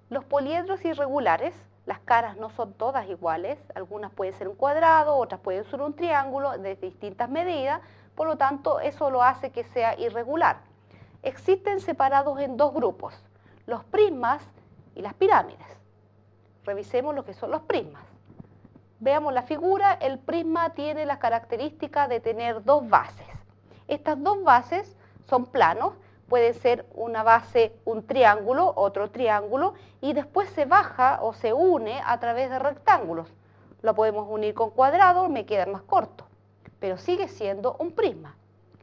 Los poliedros irregulares, las caras no son todas iguales, algunas pueden ser un cuadrado, otras pueden ser un triángulo de distintas medidas, por lo tanto eso lo hace que sea irregular. Existen separados en dos grupos, los prismas y las pirámides. Revisemos lo que son los prismas. Veamos la figura, el prisma tiene la característica de tener dos bases. Estas dos bases son planos, puede ser una base, un triángulo, otro triángulo, y después se baja o se une a través de rectángulos. Lo podemos unir con cuadrados, me queda más corto, pero sigue siendo un prisma.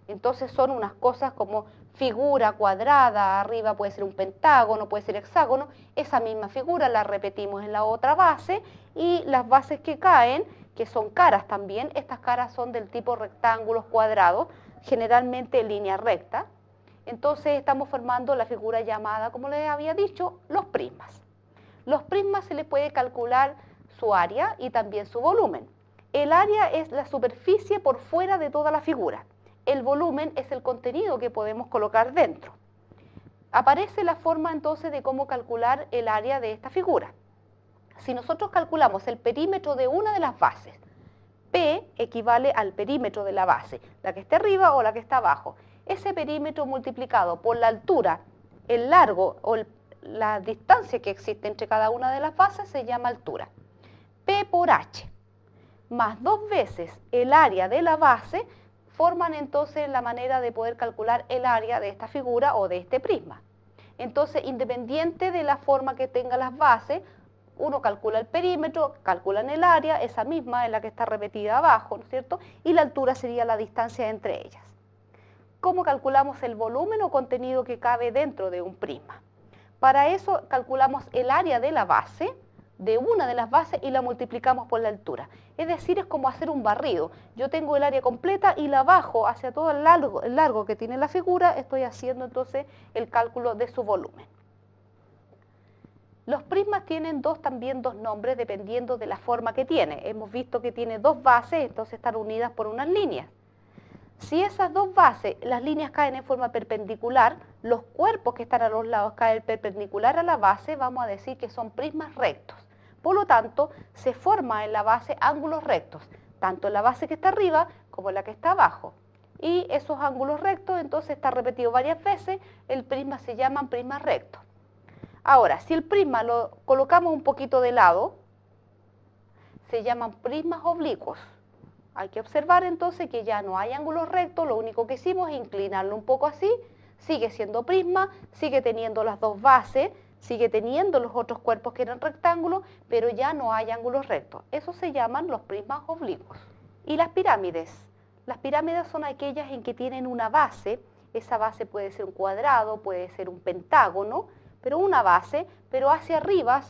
Entonces son unas cosas como figura cuadrada, arriba puede ser un pentágono, puede ser hexágono, esa misma figura la repetimos en la otra base y las bases que caen, que son caras también, estas caras son del tipo rectángulos, cuadrados, generalmente en línea recta. Entonces estamos formando la figura llamada, como les había dicho, los prismas. Los prismas se les puede calcular su área y también su volumen. El área es la superficie por fuera de toda la figura. El volumen es el contenido que podemos colocar dentro. Aparece la forma entonces de cómo calcular el área de esta figura. Si nosotros calculamos el perímetro de una de las bases, P equivale al perímetro de la base, la que está arriba o la que está abajo. Ese perímetro multiplicado por la altura, el largo o la distancia que existe entre cada una de las bases se llama altura. P por H más 2 veces el área de la base forman entonces la manera de poder calcular el área de esta figura o de este prisma. Entonces, independiente de la forma que tenga las bases, uno calcula el perímetro, calculan el área, esa misma es la que está repetida abajo, ¿no es cierto? Y la altura sería la distancia entre ellas. ¿Cómo calculamos el volumen o contenido que cabe dentro de un prisma? Para eso calculamos el área de la base, de una de las bases, y la multiplicamos por la altura. Es decir, es como hacer un barrido. Yo tengo el área completa y la bajo hacia todo el largo que tiene la figura, estoy haciendo entonces el cálculo de su volumen. Los prismas tienen también dos nombres dependiendo de la forma que tiene. Hemos visto que tiene dos bases, entonces están unidas por unas líneas. Si esas dos bases, las líneas caen en forma perpendicular, los cuerpos que están a los lados caen perpendicular a la base, vamos a decir que son prismas rectos. Por lo tanto, se forman en la base ángulos rectos, tanto en la base que está arriba como en la que está abajo. Y esos ángulos rectos, entonces está repetido varias veces, el prisma se llaman prismas rectos. Ahora, si el prisma lo colocamos un poquito de lado, se llaman prismas oblicuos. Hay que observar entonces que ya no hay ángulos rectos, lo único que hicimos es inclinarlo un poco así, sigue siendo prisma, sigue teniendo las dos bases, sigue teniendo los otros cuerpos que eran rectángulos, pero ya no hay ángulos rectos. Eso se llaman los prismas oblicuos. Y las pirámides. Las pirámides son aquellas en que tienen una base, esa base puede ser un cuadrado, puede ser un pentágono, pero una base, pero hacia arriba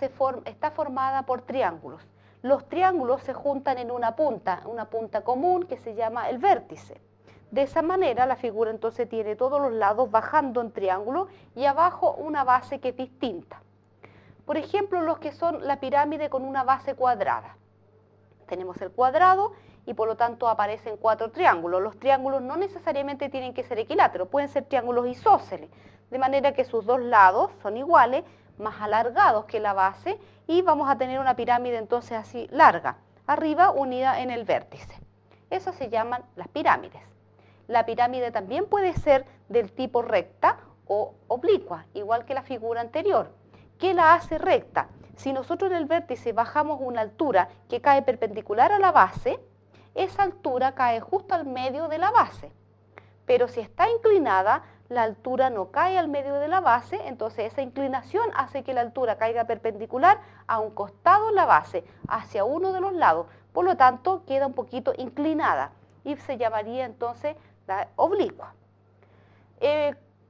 está formada por triángulos. Los triángulos se juntan en una punta común que se llama el vértice. De esa manera la figura entonces tiene todos los lados bajando en triángulo y abajo una base que es distinta. Por ejemplo, los que son la pirámide con una base cuadrada. Tenemos el cuadrado y por lo tanto aparecen 4 triángulos. Los triángulos no necesariamente tienen que ser equiláteros, pueden ser triángulos isósceles, de manera que sus dos lados son iguales, más alargados que la base, y vamos a tener una pirámide entonces así larga, arriba unida en el vértice. Eso se llaman las pirámides. La pirámide también puede ser del tipo recta o oblicua, igual que la figura anterior. ¿Qué la hace recta? Si nosotros en el vértice bajamos una altura que cae perpendicular a la base, esa altura cae justo al medio de la base. Pero si está inclinada, la altura no cae al medio de la base, entonces esa inclinación hace que la altura caiga perpendicular a un costado de la base, hacia uno de los lados. Por lo tanto, queda un poquito inclinada y se llamaría entonces la oblicua.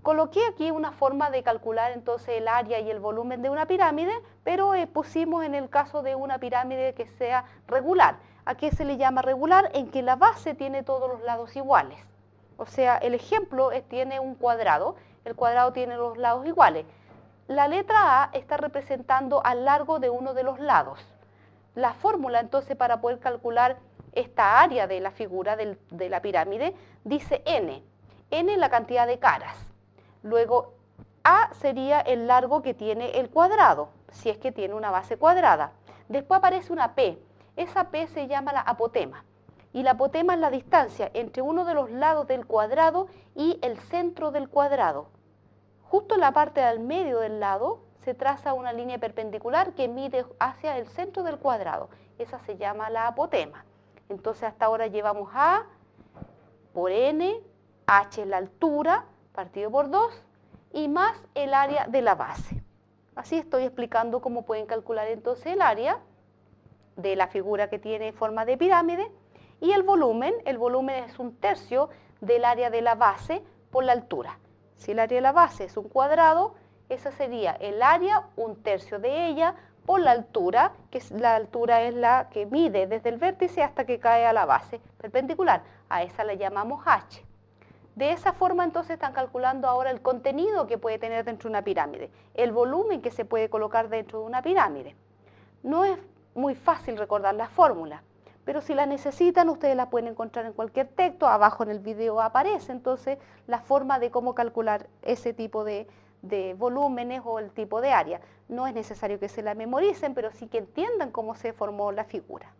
Coloqué aquí una forma de calcular entonces el área y el volumen de una pirámide, pero pusimos en el caso de una pirámide que sea regular. ¿A qué se le llama regular? En que la base tiene todos los lados iguales. O sea, el ejemplo tiene un cuadrado, el cuadrado tiene los lados iguales. La letra A está representando al largo de uno de los lados. La fórmula entonces para poder calcular esta área de la figura de la pirámide dice n. N es la cantidad de caras. Luego A sería el largo que tiene el cuadrado, si es que tiene una base cuadrada. Después aparece una P. Esa P se llama la apotema. Y la apotema es la distancia entre uno de los lados del cuadrado y el centro del cuadrado. Justo en la parte del medio del lado se traza una línea perpendicular que mide hacia el centro del cuadrado. Esa se llama la apotema. Entonces hasta ahora llevamos A por N, H es la altura, partido por 2, y más el área de la base. Así estoy explicando cómo pueden calcular entonces el área de la figura que tiene forma de pirámide. Y el volumen es 1/3 del área de la base por la altura. Si el área de la base es un cuadrado, esa sería el área, 1/3 de ella, por la altura, que la altura es la que mide desde el vértice hasta que cae a la base perpendicular. A esa la llamamos H. De esa forma entonces están calculando ahora el contenido que puede tener dentro de una pirámide, el volumen que se puede colocar dentro de una pirámide. No es muy fácil recordar la fórmula, pero si la necesitan ustedes la pueden encontrar en cualquier texto, abajo en el video aparece entonces la forma de cómo calcular ese tipo de volúmenes o el tipo de área. No es necesario que se la memoricen, pero sí que entiendan cómo se formó la figura.